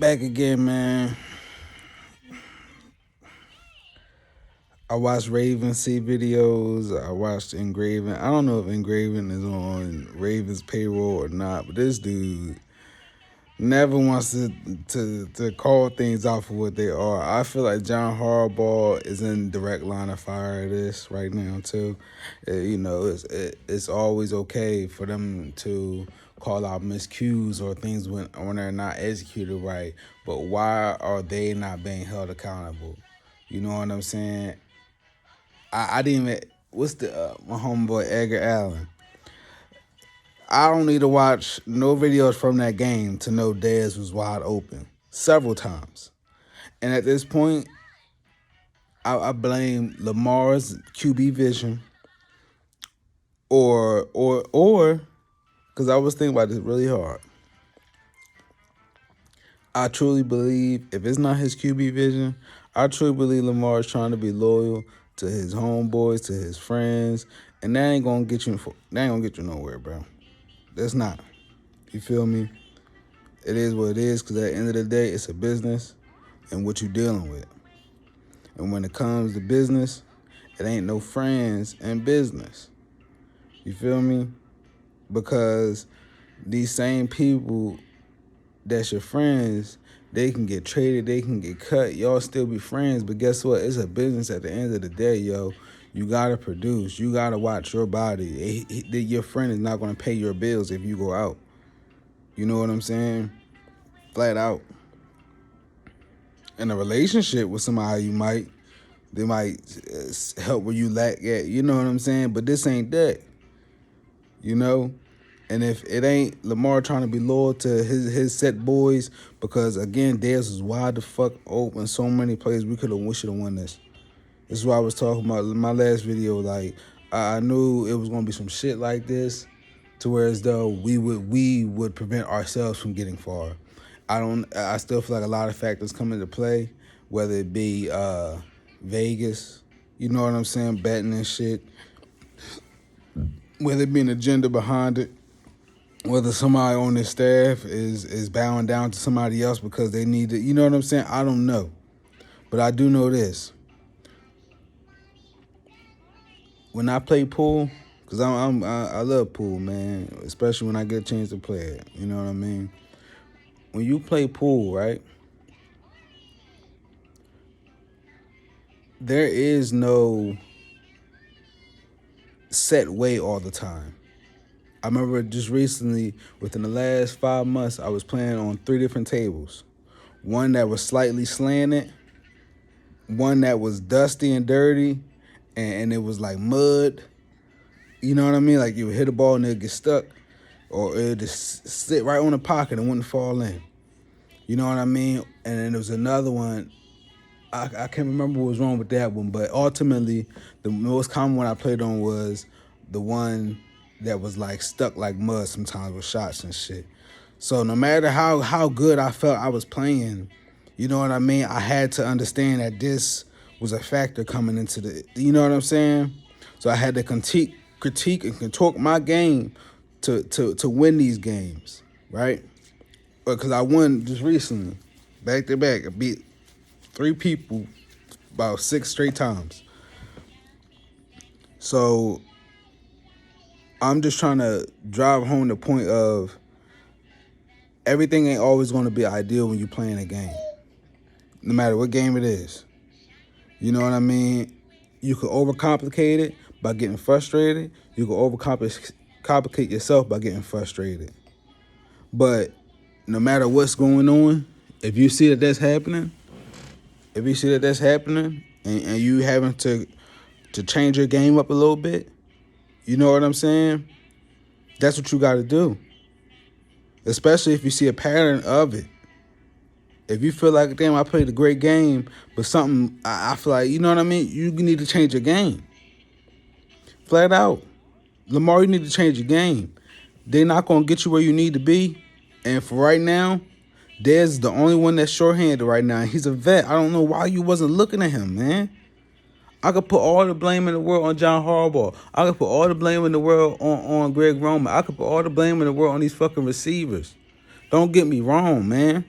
Back again, man. I watched Raven C videos. I watched Engraving. I don't know if Engraving is on Raven's payroll or not, but this dude never wants to call things out for what they are. I feel like John Harbaugh is in direct line of fire of this right now too. It's always okay for them to call out miscues or things when they're not executed right, but why are they not being held accountable? You know what I'm saying? I didn't even. What's the my homeboy Edgar Allen? I don't need to watch no videos from that game to know Dez was wide open several times. And at this point, I blame Lamar's QB vision or because I was thinking about this really hard. I truly believe if it's not his QB vision, I truly believe Lamar is trying to be loyal to his homeboys, to his friends, and that ain't gonna get you. That ain't gonna get you nowhere, bro. That's not. You feel me? It is what it is, because at the end of the day, it's a business and what you dealing with. And when it comes to business, it ain't no friends in business. You feel me? Because these same people that's your friends, they can get traded, they can get cut, y'all still be friends, but guess what? It's a business at the end of the day, yo. You gotta produce. You gotta watch your body. Your friend is not gonna pay your bills if you go out. You know what I'm saying? Flat out. In a relationship with somebody, they might help where you lack at. You know what I'm saying? But this ain't that. You know? And if it ain't Lamar trying to be loyal to his set boys, because again, Dez was wide the fuck open. So many plays we should have won this. This is what I was talking about in my last video. Like, I knew it was gonna be some shit like this, to where as though we would prevent ourselves from getting far. I still feel like a lot of factors come into play, whether it be Vegas, you know what I'm saying, betting and shit, whether it be an agenda behind it, whether somebody on their staff is bowing down to somebody else because they need it, you know what I'm saying? I don't know. But I do know this. When I play pool, because I love pool, man, especially when I get a chance to play it, you know what I mean? When you play pool, right, there is no set way all the time. I remember just recently, within the last 5 months, I was playing on 3 different tables. One that was slightly slanted, one that was dusty and dirty, and it was like mud. You know what I mean? Like you would hit a ball and it'd get stuck, or it'd just sit right on the pocket and wouldn't fall in. You know what I mean? And then there was another one. I can't remember what was wrong with that one, but ultimately, the most common one I played on was the one that was like stuck like mud sometimes with shots and shit. So no matter how good I felt I was playing, you know what I mean? I had to understand that this was a factor coming into the, you know what I'm saying? So I had to critique and contort my game to win these games, right? Because I won just recently, back to back. I beat 3 people about 6 straight times. So I'm just trying to drive home the point of everything ain't always going to be ideal when you're playing a game, no matter what game it is. You know what I mean? You can overcomplicate it by getting frustrated. You can overcomplicate yourself by getting frustrated. But no matter what's going on, if you see that that's happening, and you having to change your game up a little bit, you know what I'm saying? That's what you got to do. Especially if you see a pattern of it. If you feel like, damn, I played a great game, but something, I feel like, you know what I mean? You need to change your game. Flat out. Lamar, you need to change your game. They're not going to get you where you need to be. And for right now, Dez is the only one that's shorthanded right now. He's a vet. I don't know why you wasn't looking at him, man. I could put all the blame in the world on John Harbaugh. I could put all the blame in the world on Greg Roman. I could put all the blame in the world on these fucking receivers. Don't get me wrong, man.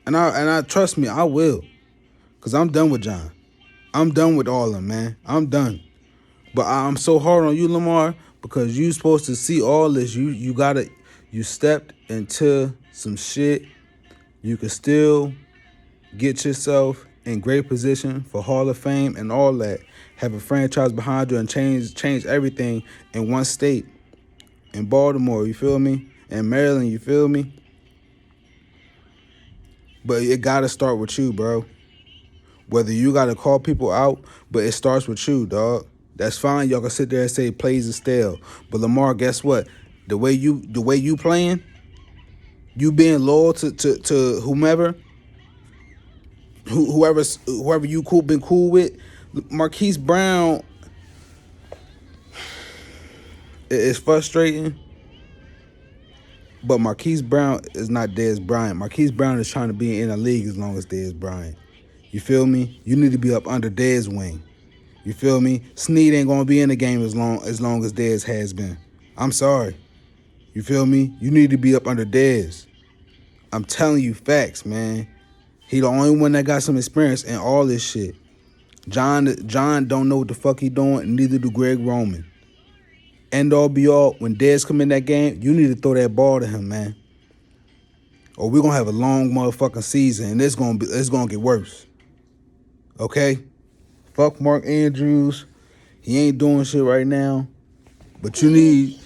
And I trust me, I will. Cause I'm done with John. I'm done with all of them, man. I'm done. But I'm so hard on you, Lamar, because you supposed to see all this. You stepped into some shit. You can still get yourself in great position for Hall of Fame and all that. Have a franchise behind you and change everything in one state. In Baltimore, you feel me? In Maryland, you feel me? But it gotta start with you, bro. Whether you gotta call people out, but it starts with you, dog. That's fine. Y'all can sit there and say plays are stale. But Lamar, guess what? The way you playing, you being loyal to whomever, whoever you been cool with. Marquise Brown is frustrating, but Marquise Brown is not Dez Bryant. Marquise Brown is trying to be in the league as long as Dez Bryant. You feel me? You need to be up under Dez wing. You feel me? Snead ain't gonna be in the game as long as Dez has been. I'm sorry. You feel me? You need to be up under Dez. I'm telling you facts, man. He the only one that got some experience in all this shit. John don't know what the fuck he doing, and neither do Greg Roman. End all be all, when Dez come in that game, you need to throw that ball to him, man. Or we're gonna have a long motherfucking season, and it's gonna get worse. Okay? Fuck Mark Andrews. He ain't doing shit right now. But you need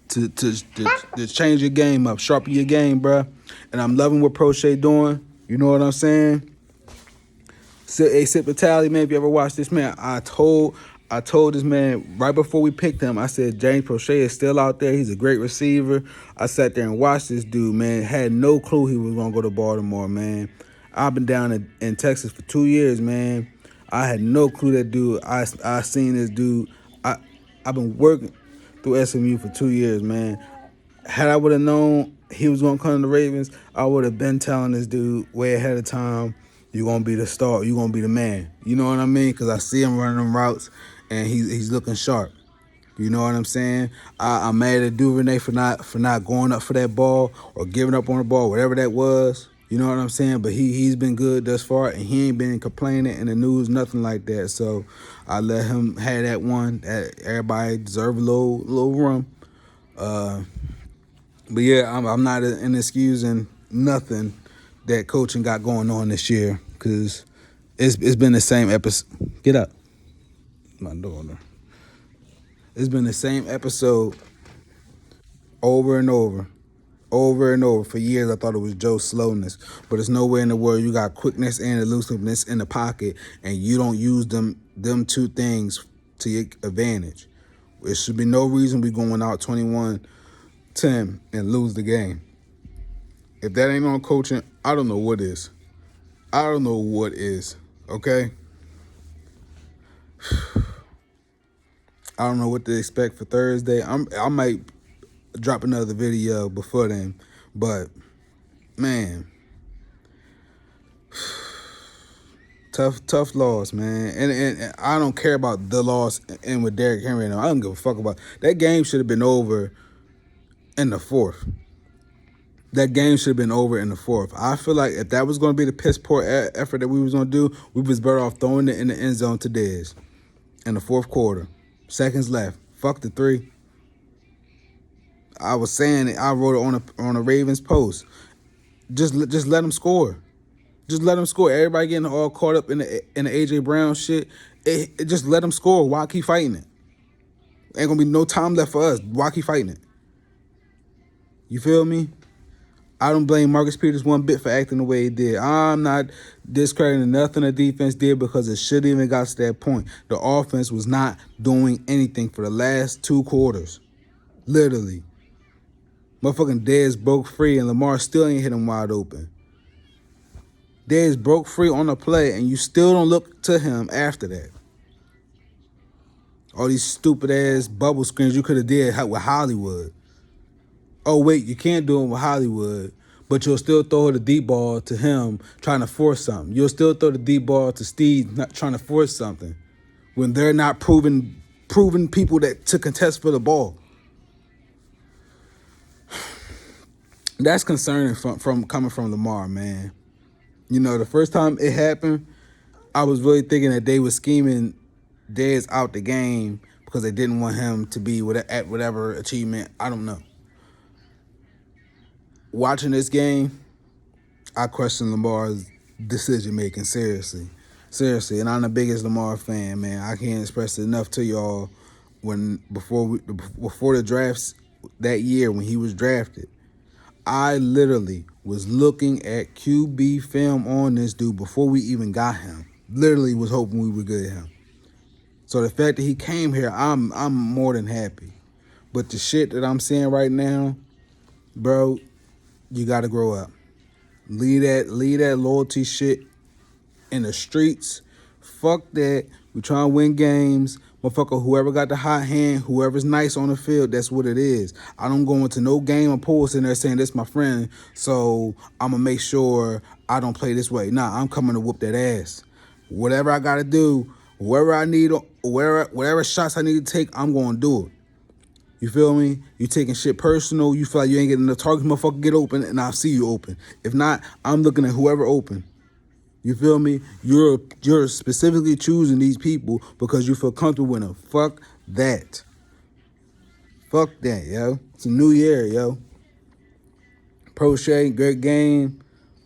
to change your game up, sharpen your game, bruh. And I'm loving what Prochet doing. You know what I'm saying? Hey, Sip Tally, man, if you ever watched this, man, I told this man right before we picked him, I said, James Prochet is still out there. He's a great receiver. I sat there and watched this dude, man. Had no clue he was going to go to Baltimore, man. I've been down in Texas for 2 years, man. I had no clue that dude. I seen this dude. I've been working through SMU for 2 years, man. Had I would have known he was going to come to the Ravens, I would have been telling this dude way ahead of time, you're going to be the star. You're going to be the man. You know what I mean? Because I see him running them routes, and he's looking sharp. You know what I'm saying? I'm mad at Duvernay for not going up for that ball or giving up on the ball, whatever that was. You know what I'm saying? But he's been good thus far, and he ain't been complaining in the news, nothing like that. So I let him have that one. Everybody deserve a little room. But yeah, I'm not an excusing nothing that coaching got going on this year, because it's been the same episode. Get up, my daughter. It's been the same episode over and over for years. I thought it was Joe's slowness, but it's nowhere in the world you got quickness and elusiveness in the pocket, and you don't use them two things to your advantage. There should be no reason we going out 21-10 and lose the game. If that ain't on coaching, I don't know what is. I don't know what is, okay? I don't know what to expect for Thursday. I might drop another video before then, but man, tough loss, man. And I don't care about the loss and with Derrick Henry. I don't give a fuck about that. Game should have been over in the fourth. That game should have been over in the fourth. I feel like if that was going to be the piss poor effort that we was going to do, we was better off throwing it in the end zone to Dez in the fourth quarter. Seconds left. Fuck the 3. I was saying it. I wrote it on a Ravens post. Just let them score. Just let them score. Everybody getting all caught up in the AJ Brown shit. It just let them score. Why keep fighting it? Ain't gonna be no time left for us. Why keep fighting it? You feel me? I don't blame Marcus Peters one bit for acting the way he did. I'm not discrediting nothing the defense did, because it shouldn't even got to that point. The offense was not doing anything for the last 2 quarters. Literally. Motherfucking Dez broke free and Lamar still ain't hit him wide open. Dez broke free on the play and you still don't look to him after that. All these stupid ass bubble screens you could have did with Hollywood. Oh, wait, you can't do it with Hollywood, but you'll still throw the deep ball to him trying to force something. You'll still throw the deep ball to Steve not trying to force something when they're not proven people that to contest for the ball. That's concerning from coming from Lamar, man. You know, the first time it happened, I was really thinking that they were scheming Dez out the game because they didn't want him to be at whatever achievement. I don't know. Watching this game, I question Lamar's decision making seriously. And I'm the biggest Lamar fan, man. I can't express it enough to y'all. Before the drafts that year when he was drafted, I literally was looking at QB film on this dude before we even got him. Literally was hoping we would get him. So the fact that he came here, I'm more than happy. But the shit that I'm seeing right now, bro, you gotta grow up. Leave that loyalty shit in the streets. Fuck that. We trying to win games. Motherfucker, whoever got the hot hand, whoever's nice on the field, that's what it is. I don't go into no game of pool sitting there saying this my friend, so I'm going to make sure I don't play this way. Nah, I'm coming to whoop that ass. Whatever I got to do, wherever I need, whatever shots I need to take, I'm going to do it. You feel me? You taking shit personal. You feel like you ain't getting enough targets, motherfucker, get open, and I'll see you open. If not, I'm looking at whoever open. You feel me? You're specifically choosing these people because you feel comfortable with them. Fuck that. Fuck that, yo. It's a new year, yo. Prochet, great game.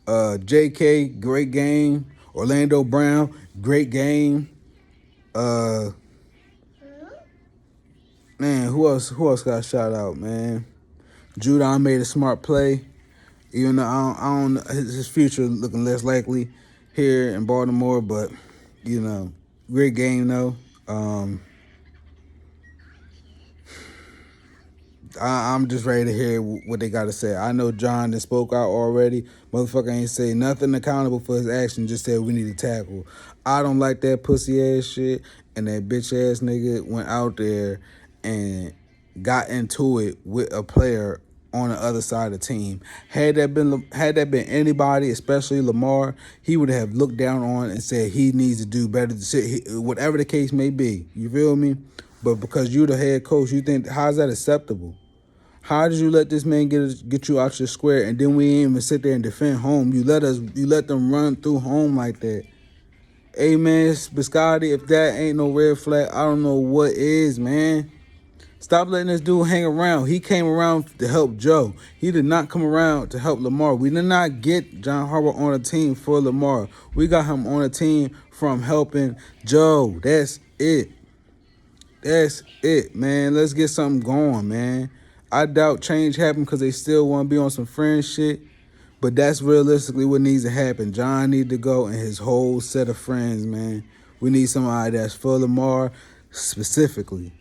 JK, great game. Orlando Brown, great game. Man, who else got a shout out, man? Judon made a smart play. Even though I don't his future looking less likely here in Baltimore, but you know, great game though. I'm just ready to hear what they got to say. I know John that spoke out already. Motherfucker ain't say nothing accountable for his action, just said we need to tackle. I don't like that pussy ass shit, and that bitch ass nigga went out there and got into it with a player on the other side of the team. Had that been anybody, especially Lamar, he would have looked down on and said he needs to do better, whatever the case may be. You feel me? But because you're the head coach, you think, how's that acceptable? How did you let this man get you out your square, and then we ain't even sit there and defend home? You let them run through home like that. Hey man, Biscotti, if that ain't no red flag, I don't know what is, man. Stop letting this dude hang around. He came around to help Joe. He did not come around to help Lamar. We did not get John Harbaugh on a team for Lamar. We got him on a team from helping Joe. That's it. That's it, man. Let's get something going, man. I doubt change happened because they still want to be on some friend shit. But that's realistically what needs to happen. John need to go and his whole set of friends, man. We need somebody that's for Lamar specifically.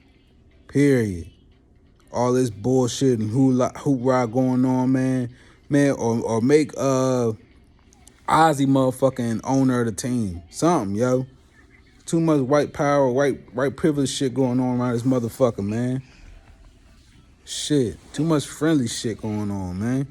Period. All this bullshit and hoorah going on, man. Man, or make Ozzy motherfucking owner of the team. Something, yo. Too much white power, white privilege shit going on around this motherfucker, man. Shit. Too much friendly shit going on, man.